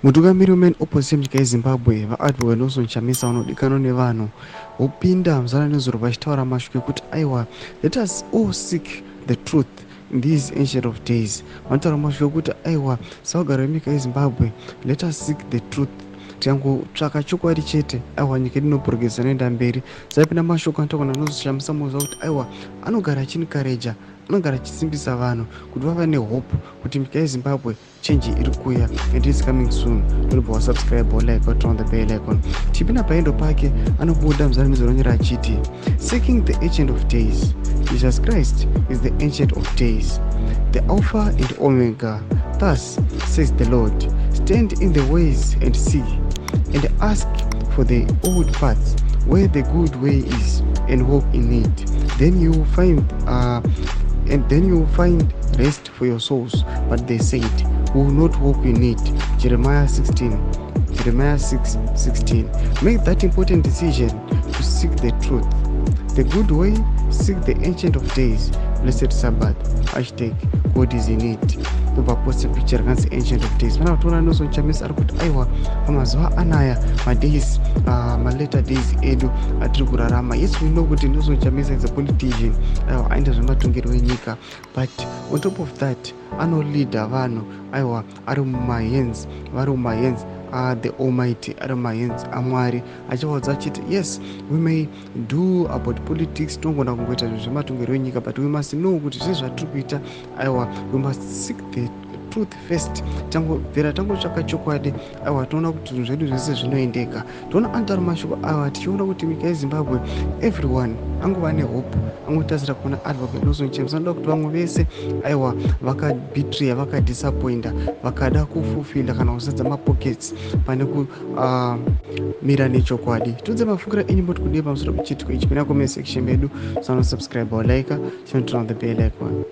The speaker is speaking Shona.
Mutungamiri wemain opposition munyika yeZimbabwe vaadvocate Nelson Chamisa vanodikanwa nevanhu vopinda muzananidzoro vachitaura mashoko ekuti aiwa, let us all seek the truth in these ancient of days. Vanotaura mashoko ekuti aiwa, saugaro venyika yeZimbabwe, let us seek the truth, tikangotsvaka chokwadi chete aiwa nyika yedu inoprogresa inoenda mberi. Saipinda mashoko anotaurwa naNelson Chamisa muziva kuti aiwa anogara achinikareja, anogara achisimbisa vanhu kuti vava nehope kuti nyika yeZimbabwe change iri kuuya and is coming soon. Ndinobva wasubscribe like turn on the bell icon. Tipinda paendo pake anobuda muzananidzo rinonyora achiti seeking the ancient of days. Jesus Christ is the ancient of days, the Alpha and Omega. Thus says the Lord, stand in the ways and see, and ask for the old paths where the good way is, and walk in it. Then you will find rest for your souls. But they said, we will not walk in it. Jeremiah 6:16. Make that important decision to seek the truth, the good way. Seek the ancient of days. Blessed Sabbath. #God is in it. Tobva post picture kanzi ancient of days. Pana kutoona Nelson Chamisa ari kuti aiwa pamazuva anaya madays malater days edu atiri kurarama. Yes, we know kuti Nelson Chamisa is a politician, aiwa aenda zvematongerwo enyika, but on top of that anoleader vanhu aiwa ari mumahands, vari mumahands the Almighty, ari mumahands aMwari, achivaudza achiti yes, we may do about politics, tongona kungoita zvinhu zvematongerwo enyika, but we must know kuti zvese zvatiri kuita aiwa, we must seek the truth first. Tangobvera tangotsvaka chokwadi aiwa toona kuti zvinhu zvedu zvese zvinoendeka. Toona anotaura mashoko aiwa tichiona kuti nyika yeZimbabwe everyone angova nehope, angotasira kuona advocate Nelson Chamisa anoda kuti vamwe vese aiwa vakabetray, vakadisappointa, vakada kufulfilla kana kuzadza mapockets pane kumira nechokwadi. Tudze mafungiro enyu moti kudii pamusoro pechitiko ichi. Pina comment section medu, subscribe or like, turn on the bell icon.